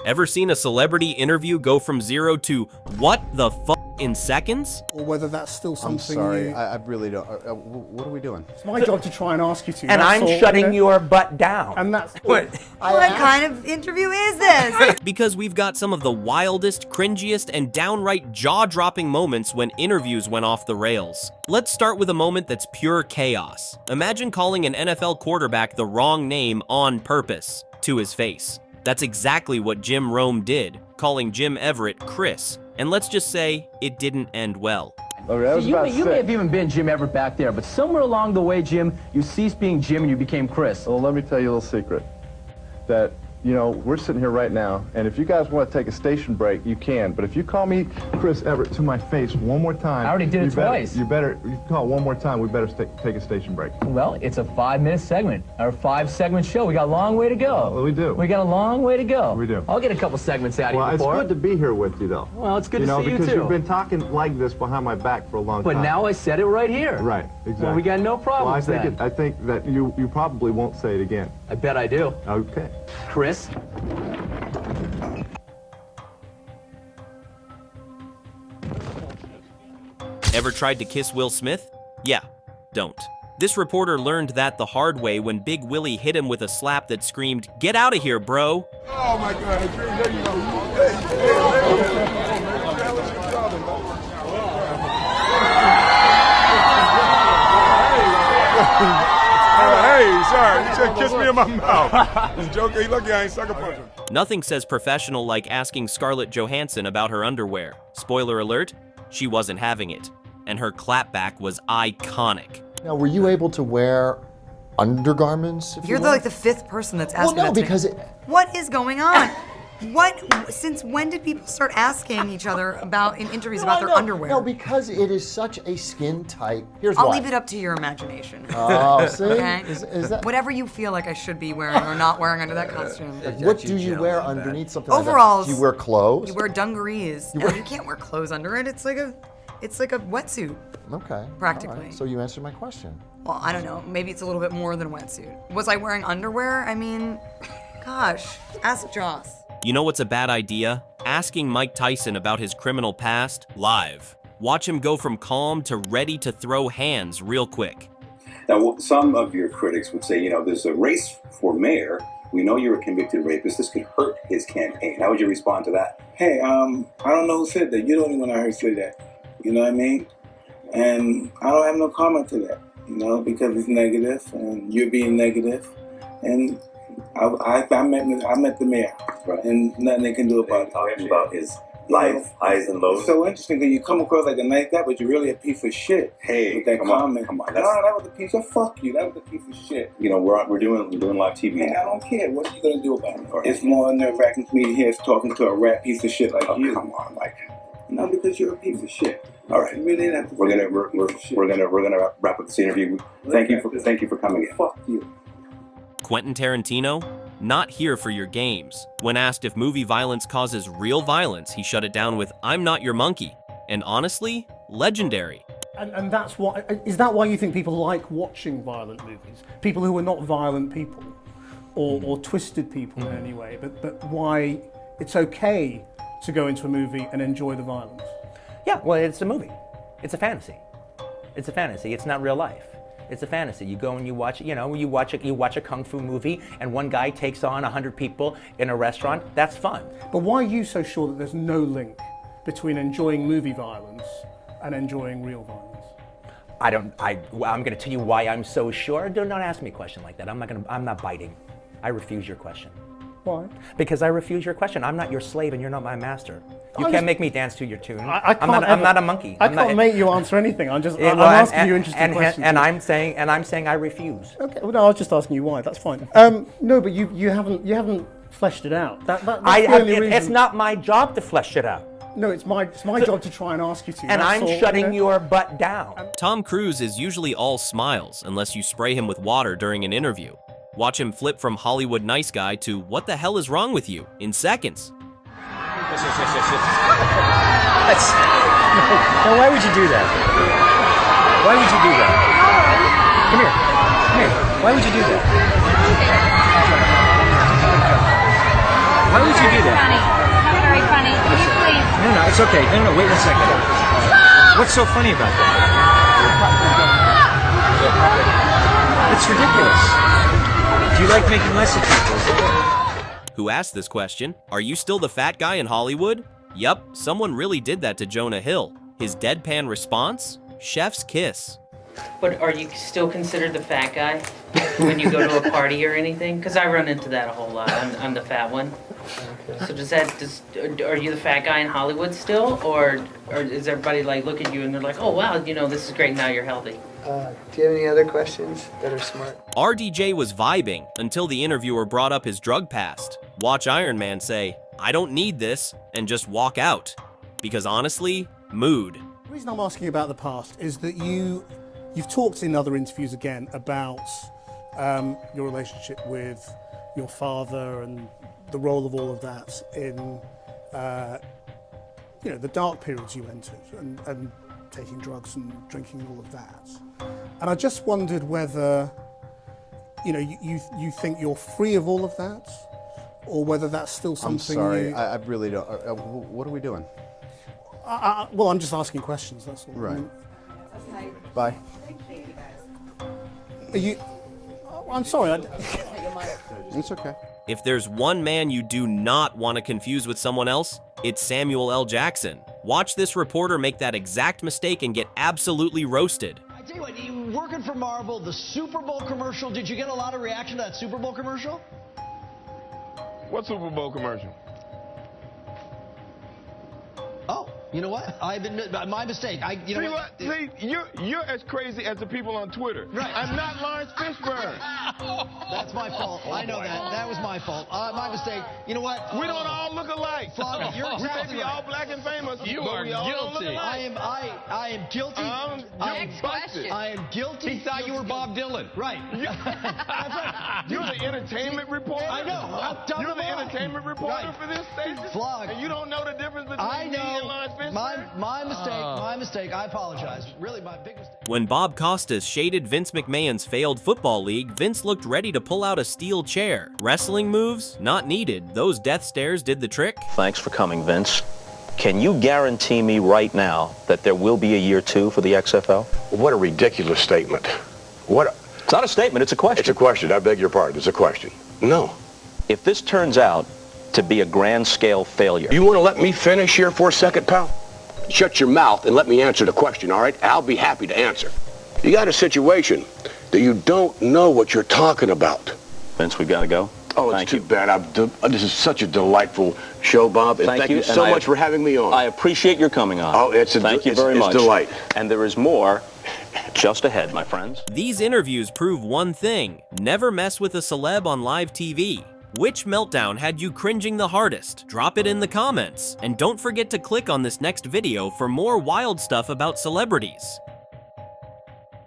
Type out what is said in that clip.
Ever seen a celebrity interview go from 0 to what the fuck in seconds? Or whether that's still something. I'm sorry, I really don't. What are we doing? It's my job to try and ask you to. And I'm shutting your butt down. And that's what kind of interview is this? Because we've got some of the wildest, cringiest, and downright jaw-dropping moments when interviews went off the rails. Let's start with a moment that's pure chaos. Imagine calling an NFL quarterback the wrong name on purpose to his face. That's exactly what Jim Rome did, calling Jim Everett Chris. And let's just say, it didn't end well. Okay, you may have even been Jim Everett back there, but somewhere along the way, Jim, you ceased being Jim and you became Chris. Well, let me tell you a little secret. That, you know, we're sitting here right now, and if you guys want to take a station break, you can. But if you call me Chris Everett to my face one more time... I already did it twice. You call it one more time, we better take a station break. Well, it's a 5-minute segment, or 5-segment show. We got a long way to go. Well, we do. We got a long way to go. We do. I'll get a couple segments out of you before. Well, it's good to be here with you, though. Well, it's good to see you, too. Because you've been talking like this behind my back for a long time. But now I said it right here. Right, exactly. Well, we got no problems then. I think that you probably won't say it again. I bet I do. Okay. Chris? Ever tried to kiss Will Smith? Yeah, don't. This reporter learned that the hard way when Big Willie hit him with a slap that screamed, "Get out of here, bro!" Oh my God, there you go. Hey, sorry, you said kiss me in my mouth. This joker, he lucky I ain't sucker punch him. Nothing says professional like asking Scarlett Johansson about her underwear. Spoiler alert, she wasn't having it. And her clapback was iconic. Now, were you able to wear undergarments? You're like the 5th person that's asking Well, no, that because... What is going on? Since when did people start asking each other about in interviews about their underwear? No, because it is such a skin tight. Here's I'll why. leave it up to your imagination. Oh, see? Okay? Is that... Whatever you feel like I should be wearing or not wearing under that costume. What do you wear underneath something Overalls. like that? Do you wear clothes? You wear dungarees. You can't wear clothes under it. It's like a wetsuit. Okay. Practically. Right. So you answered my question. Well, I don't know. Maybe it's a little bit more than a wetsuit. Was I wearing underwear? I mean, gosh, ask Joss. You know what's a bad idea? Asking Mike Tyson about his criminal past live. Watch him go from calm to ready to throw hands real quick. Now, some of your critics would say, you know, there's a race for mayor. We know you're a convicted rapist. This could hurt his campaign. How would you respond to that? Hey, I don't know who said that. You're the only one I heard say that. You know what I mean? And I don't have no comment to that, you know, because it's negative and you're being negative. And I met the mayor, right, and nothing they can do about it. Talking about his life, highs and lows. It's so interesting that you come across like a nice guy, but you're really a piece of shit. Hey, with that comment. Come on. No, that was a piece of fuck you. That was a piece of shit. You know, we're doing live TV. And I don't care. What are you gonna do about it? Right. It's more nerve-wracking to me here talking to a rat piece of shit like you. Come on, Mike. No, because you're a piece of shit. All right, you really have to. We're gonna wrap up this interview. Thank you for coming in. Fuck you. Quentin Tarantino? Not here for your games. When asked if movie violence causes real violence, he shut it down with, "I'm not your monkey." And honestly, legendary. And that's why, is that why you think people like watching violent movies? People who are not violent people, or twisted people in any way, but why it's okay to go into a movie and enjoy the violence? Yeah, well, it's a movie. It's a fantasy. It's a fantasy. It's not real life. It's a fantasy. You go and you watch, you watch a kung fu movie, and one guy takes on 100 people in a restaurant. That's fun. But why are you so sure that there's no link between enjoying movie violence and enjoying real violence? I'm going to tell you why I'm so sure. Don't ask me a question like that. I'm not biting. I refuse your question. Why? Because I refuse your question. I'm not your slave and you're not my master. You can't make me dance to your tune. I'm not a monkey. I can't make you answer anything. I'm asking you interesting questions. And I'm saying I refuse. Okay. Well, no, I was just asking you why. That's fine. No, but you haven't fleshed it out. That's the only reason. It's not my job to flesh it out. No, it's my job to try and ask you to. And I'm shutting your butt down. Tom Cruise is usually all smiles unless you spray him with water during an interview. Watch him flip from Hollywood nice guy to what the hell is wrong with you in seconds. Yes. No, why would you do that? Why would you do that? Come here. Why would you do that? Why would you do that? Funny. Not very funny. Can you please? No, it's okay. No, wait 1 second. What's so funny about that? It's ridiculous. Do you like making less of people? Who asked this question? Are you still the fat guy in Hollywood? Yup, someone really did that to Jonah Hill. His deadpan response? Chef's kiss. But are you still considered the fat guy when you go to a party or anything? Because I run into that a whole lot. I'm the fat one. So are you the fat guy in Hollywood still, or is everybody like look at you and they're like, oh wow, this is great, now you're healthy? Do you have any other questions that are smart? RDJ was vibing until the interviewer brought up his drug past. Watch Iron Man say, I don't need this, and just walk out. Because honestly, mood. The reason I'm asking about the past is that you've talked in other interviews again about your relationship with your father and the role of all of that in the dark periods you entered and taking drugs and drinking and all of that. And I just wondered whether you think you're free of all of that, or whether that's still something. I'm sorry, I really don't. What are we doing? Well, I'm just asking questions, that's all. Right. Bye. Are you? I'm sorry. It's okay. If there's one man you do not want to confuse with someone else, it's Samuel L. Jackson. Watch this reporter make that exact mistake and get absolutely roasted. I tell you what, you working for Marvel, the Super Bowl commercial, did you get a lot of reaction to that Super Bowl commercial? What Super Bowl commercial? Oh, you know what? I've admit my mistake. See, you're as crazy as the people on Twitter. Right. I'm not Lawrence Fishburne. That's my fault. I know that. That was my fault. My mistake. You know what? We don't all look alike. Floggy, you're We may exactly be right. all black and famous. You but are we all don't look guilty. alike. I am guilty. Next question. I am guilty. He thought you were Bob Dylan. Right. That's right. You're the entertainment reporter. I know. You're the entertainment reporter Right. for this station. Flog. And you don't know the difference between I me and know. Lawrence Fishburne. My mistake. My mistake. I apologize. Really, my big mistake. When Bob Costas shaded Vince McMahon's failed football league, Vince looked ready to pull out a steel chair. Wrestling moves? Not needed. Those death stares did the trick. Thanks for coming, Vince. Can you guarantee me right now that there will be a year 2 for the XFL? What a ridiculous statement. It's not a statement, it's a question. It's a question. I beg your pardon. It's a question. No. If this turns out to be a grand scale failure. You want to let me finish here for a second, pal? Shut your mouth and let me answer the question, all right? I'll be happy to answer. You got a situation that you don't know what you're talking about. Vince, we've got to go. Oh, it's too bad. This is such a delightful show, Bob. And thank you so much for having me on. I appreciate your coming on. Oh, thank you very much. It's a delight. And there is more just ahead, my friends. These interviews prove one thing: never mess with a celeb on live TV. Which meltdown had you cringing the hardest? Drop it in the comments. And don't forget to click on this next video for more wild stuff about celebrities.